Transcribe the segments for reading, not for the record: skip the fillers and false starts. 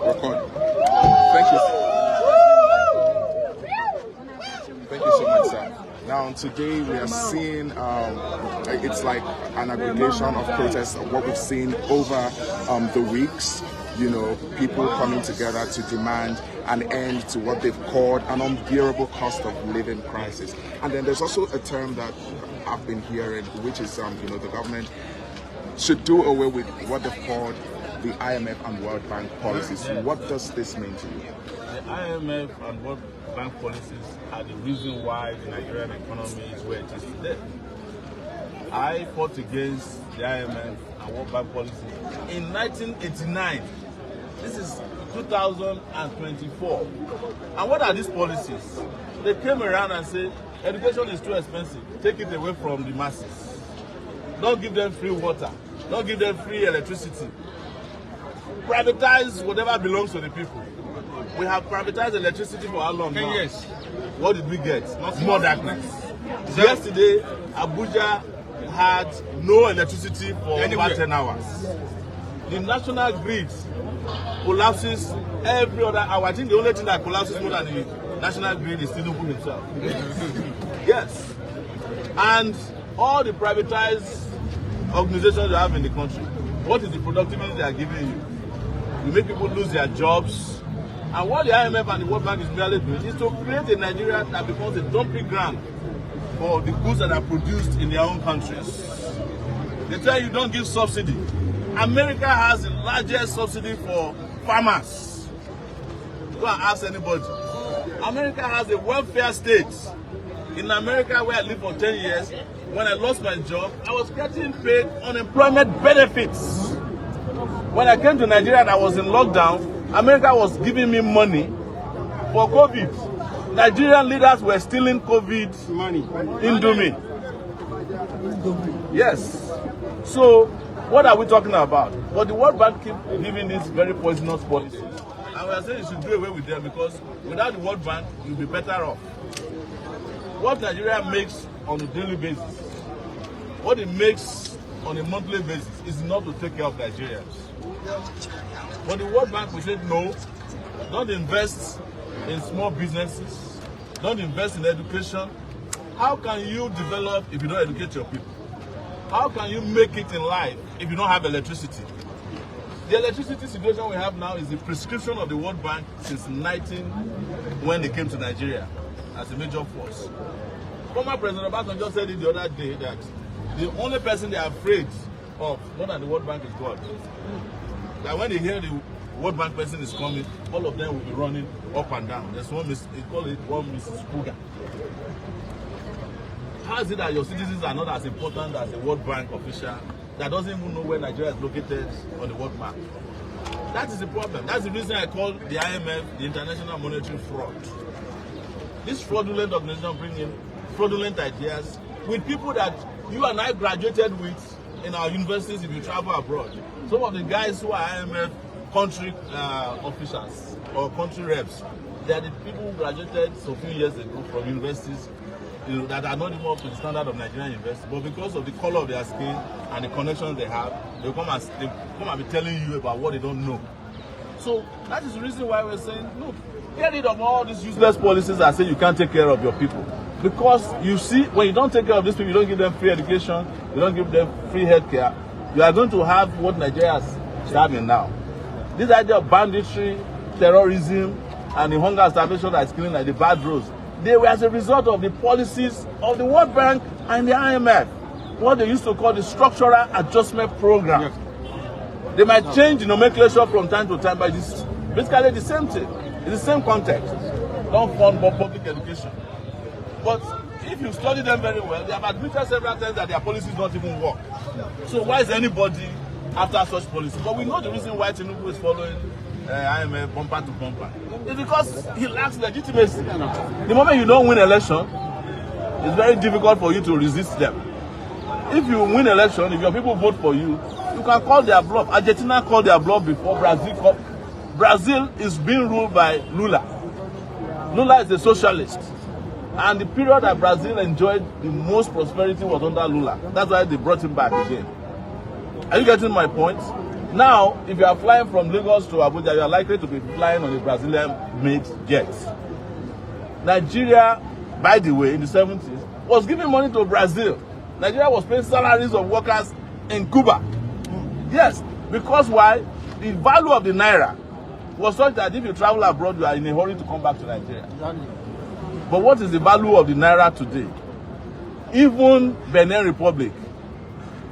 Record. Thank you. Thank you so much, sir. Now, today we are seeing, it's like an aggregation of protests of what we've seen over the weeks. You know, people coming together to demand an end to what they've called an unbearable cost of living crisis. And then there's also a term that I've been hearing, which is, you know, the government should do away with what they've called the IMF and World Bank policies. What does this mean to you? The IMF and World Bank policies are the reason why the Nigerian economy is where it is today. I fought against the IMF and World Bank policies in 1989. This is 2024. And what are these policies? They came around and said, education is too expensive. Take it away from the masses. Don't give them free water. Don't give them free electricity. Privatize whatever belongs to the people. We have privatized electricity for how long now? Yes. What did we get? More darkness. Yesterday, Abuja had no electricity for about 10 hours. The national grid collapses every other hour. I think the only thing that collapses more than the national grid is Tinubu himself. Yes. And all the privatized organizations you have in the country, what is the productivity they are giving you? You make people lose their jobs. And what the IMF and the World Bank is merely doing is to create a Nigeria that becomes a dumping ground for the goods that are produced in their own countries. They tell you don't give subsidy. America has the largest subsidy for farmers. Go and ask anybody. America has a welfare state. In America, where I lived for 10 years, when I lost my job, I was getting paid unemployment benefits. When I came to Nigeria and I was in lockdown, America was giving me money for COVID. Nigerian leaders were stealing COVID money. Indomie. Yes. So, what are we talking about? But the World Bank keep giving these very poisonous policies. And we are saying you should do away with them because without the World Bank, you'll be better off. What Nigeria makes on a daily basis, what it makes on a monthly basis is not to take care of Nigerians. But the World Bank will say, no, don't invest in small businesses, don't invest in education. How can you develop if you don't educate your people? How can you make it in life if you don't have electricity? The electricity situation we have now is the prescription of the World Bank since 19 when they came to Nigeria as a major force. Former President Obama just said it the other day that the only person they are afraid of more than the World Bank is God. That when they hear the World Bank person is coming, all of them will be running up and down. There's one, they call it one Mrs. Puga. How is it that your citizens are not as important as a World Bank official that doesn't even know where Nigeria is located on the world map? That is the problem. That's the reason I call the IMF the International Monetary Fraud. This fraudulent organization bring in fraudulent ideas with people that you and I graduated with in our universities if you travel abroad. Some of the guys who are IMF country officials or country reps, they are the people who graduated a few years ago from universities that are not even up to the standard of Nigerian university, but because of the color of their skin and the connections they have, they come and be telling you about what they don't know. So that is the reason why we're saying, look, get rid of all these useless policies that say you can't take care of your people. Because you see, when you don't take care of these people, you don't give them free education, you don't give them free healthcare, you are going to have what Nigeria is having now. This idea of banditry, terrorism, and the hunger and starvation that is killing like the bad roads, they were as a result of the policies of the World Bank and the IMF, what they used to call the Structural Adjustment Program. Yes. They might change the nomenclature from time to time, but it's basically the same thing. It's the same context. Don't fund for public education. But if you study them very well, they have admitted several times that their policies don't even work. So why is anybody after such policy? But we know the reason why Tinubu is following IMF bumper to bumper. It's because he lacks legitimacy. The moment you don't win election, it's very difficult for you to resist them. If you win election, if your people vote for you, you can call their bluff. Argentina called their bluff before Brazil. Brazil is being ruled by Lula. Lula is a socialist. And the period that Brazil enjoyed the most prosperity was under Lula. That's why they brought him back again. Are you getting my point? Now, if you are flying from Lagos to Abuja, you are likely to be flying on a Brazilian-made jet. Nigeria, by the way, in the 70s, was giving money to Brazil. Nigeria was paying salaries of workers in Cuba. Yes, because why? The value of the naira was such that if you travel abroad, you are in a hurry to come back to Nigeria. Exactly. But what is the value of the naira today? Even Benin Republic,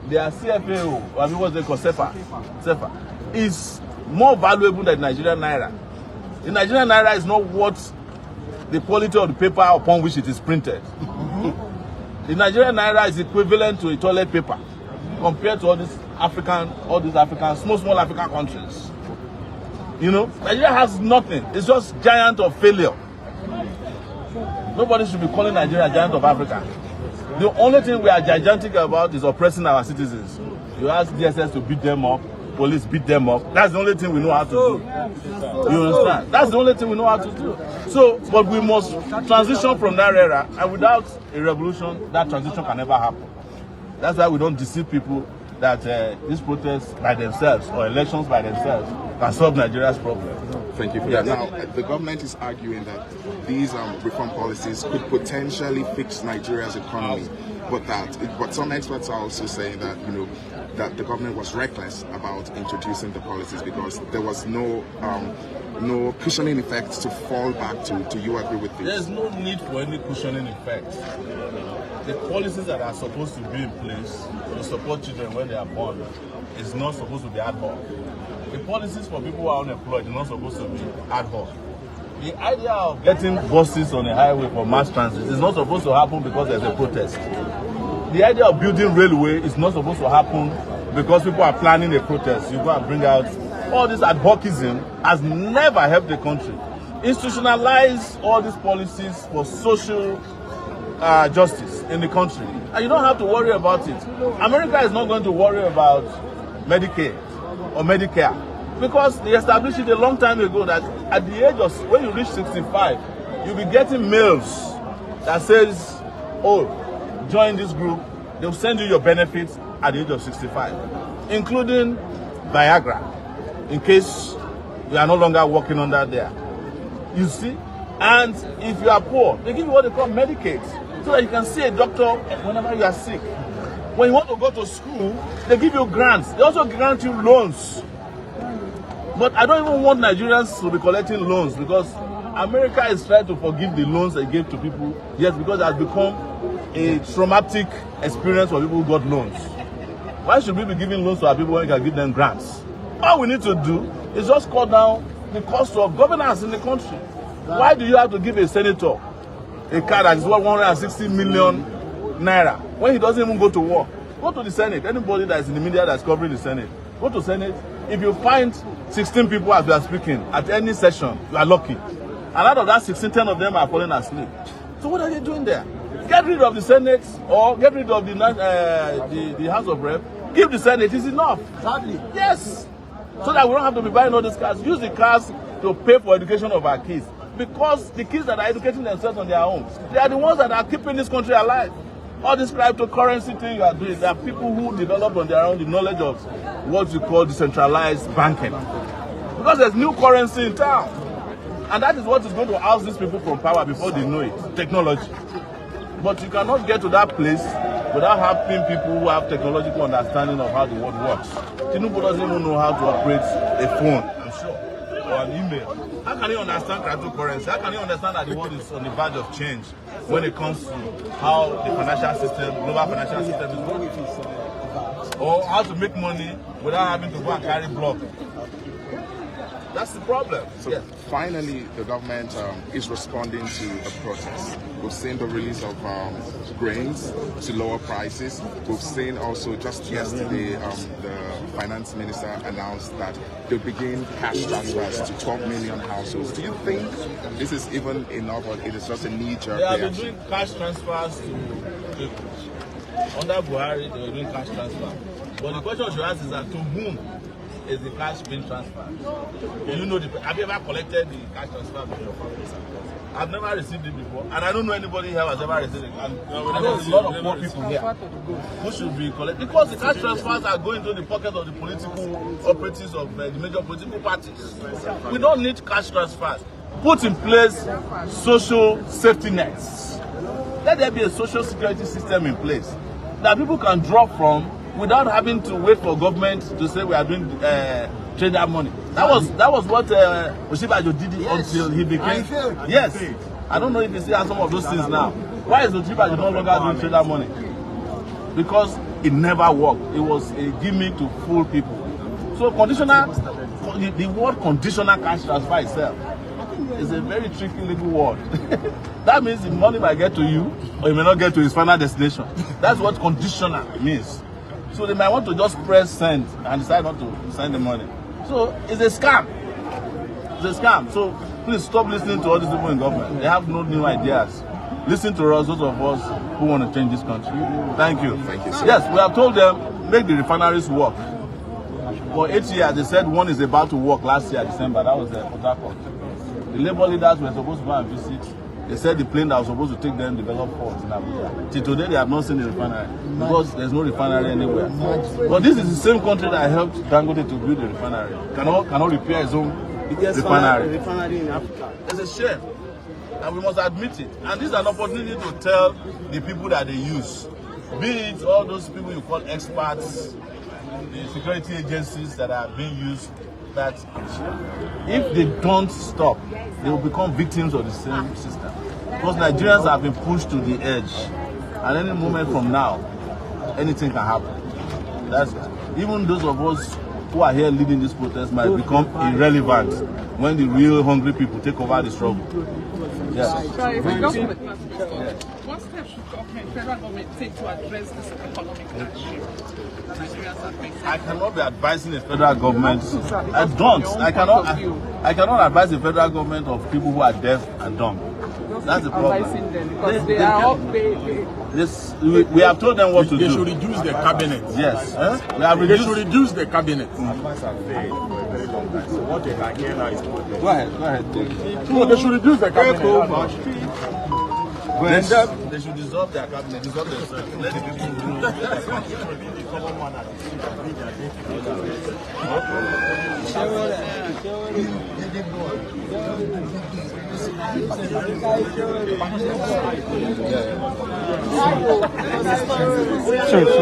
their CFAO, I mean, what's they call CFA, is more valuable than the Nigerian naira. The Nigerian naira is not worth the quality of the paper upon which it is printed. The Nigerian naira is equivalent to a toilet paper compared to all these African, small African countries. You know, Nigeria has nothing. It's just giant of failure. Nobody should be calling Nigeria giant of Africa. The only thing we are gigantic about is oppressing our citizens. You ask DSS to beat them up, police beat them up. That's the only thing we know how to do. You understand? That's the only thing we know how to do. So, but we must transition from that era, and without a revolution, that transition can never happen. That's why we don't deceive people that these protests by themselves or elections by themselves can solve Nigeria's problem. Thank you for that. Now, the government is arguing that these reform policies could potentially fix Nigeria's economy, but some experts are also saying that that the government was reckless about introducing the policies because there was no cushioning effect to fall back to. Do you agree with this? There's no need for any cushioning effect. The policies that are supposed to be in place to support children when they are born is not supposed to be ad hoc. The policies for people who are unemployed are not supposed to be ad hoc. The idea of getting buses on a highway for mass transit is not supposed to happen because there's a protest. The idea of building railway is not supposed to happen because people are planning a protest. You go and bring out all this ad hocism has never helped the country. Institutionalize all these policies for social justice in the country, and you don't have to worry about it. America is not going to worry about Medicaid or Medicare because they established it a long time ago that at the age of when you reach 65, you'll be getting mails that says, "Oh, join this group." They'll send you your benefits at the age of 65, including Viagra, in case you are no longer working under there. You see, and if you are poor, they give you what they call Medicaid, so that you can see a doctor whenever you are sick. When you want to go to school, they give you grants. They also grant you loans. But I don't even want Nigerians to be collecting loans because America is trying to forgive the loans they gave to people, yes, because it has become a traumatic experience for people who got loans. Why should we be giving loans to our people when we can give them grants? All we need to do is just cut down the cost of governance in the country. Why do you have to give a senator a car that is worth 160 million naira when he doesn't even go to work? Go to the Senate. Anybody that is in the media that's covering the Senate, go to Senate. If you find 16 people as we are speaking at any session, you are lucky. And out of that 16, 10 of them are falling asleep. So what are they doing there? Get rid of the Senate or get rid of the House of Rep. Give the Senate. It's enough. Exactly. Yes. So that we don't have to be buying all these cars. Use the cars to pay for education of our kids. Because the kids that are educating themselves on their own, they are the ones that are keeping this country alive. All this cryptocurrency thing you are doing, there are people who develop on their own the knowledge of what you call decentralized banking. Because there's new currency in town. And that is what is going to oust these people from power before they know it, technology. But you cannot get to that place without having people who have technological understanding of how the world works. Tinubu doesn't even know how to operate a phone, I'm sure, or an email. How can you understand cryptocurrency? How can you understand that the world is on the verge of change when it comes to how the financial system, global financial system is working? Or how to make money without having to go and carry block? That's the problem. So yes. Finally, the government is responding to the protest. We've seen the release of grains to lower prices. We've seen also just yesterday the finance minister announced that they'll begin cash transfers to 12 million households. Do you think this is even enough or it is just a knee-jerk reaction? They have been doing cash transfers to under Buhari, they were doing cash transfer. But the question you should ask is that to whom? is the cash being transferred? Do you know have you ever collected the cash transfer from your family? I've never received it before, and I don't know anybody here has ever received it. And there's a lot of poor people here who should be collected because the cash transfers are going to the pockets of the political operatives of the major political parties. We don't need cash transfers. Put in place social safety nets. Let there be a social security system in place that people can draw from without having to wait for government to say we are doing trader money. That was what Oshibajo did until he became. Yes, I don't know if he still has some of those things now. Why is Oshibajo no longer doing trader money? Because it never worked. It was a gimmick to fool people. So conditional, the word conditional cash transfer itself is a very tricky legal word. That means the money might get to you or it may not get to its final destination. That's what conditional means. So they might want to just press send and decide not to send the money. So it's a scam. It's a scam. So please stop listening to all these people in government. They have no new ideas. Listen to us, those of us who want to change this country. Thank you. Thank you, sir. Yes, we have told them, make the refineries work. For 8 years, they said one is about to work last year, December. That was the Port Harcourt. The labor leaders were supposed to go and visit. They said the plane that was supposed to take them developed ports in Abuja. Till today, they have not seen the refinery because there's no refinery anywhere. But this is the same country that helped Dangote to build the refinery. Cannot repair its own refinery in Africa. It's a shame, and we must admit it. And this is an opportunity to tell the people that they use, be it all those people you call experts, the security agencies that are being used, that if they don't stop, they will become victims of the same system. Because Nigerians have been pushed to the edge. At any moment from now, anything can happen. That's even those of us who are here leading this protest might become irrelevant when the real hungry people take over the struggle. Yes. Sorry, what steps should federal government take to address this economic hardship that Nigerians are facing? I cannot be advising the federal government. I cannot advise the federal government of people who are deaf and dumb. That's the problem. Advising them because they are all we have told them what to do. They should reduce the cabinet. Yes. They should reduce the cabinet. So what they can hear now is what they Go ahead. No, they should reduce the cabinet. They should dissolve their cabinet, dissolve themselves. Let the people do Sure.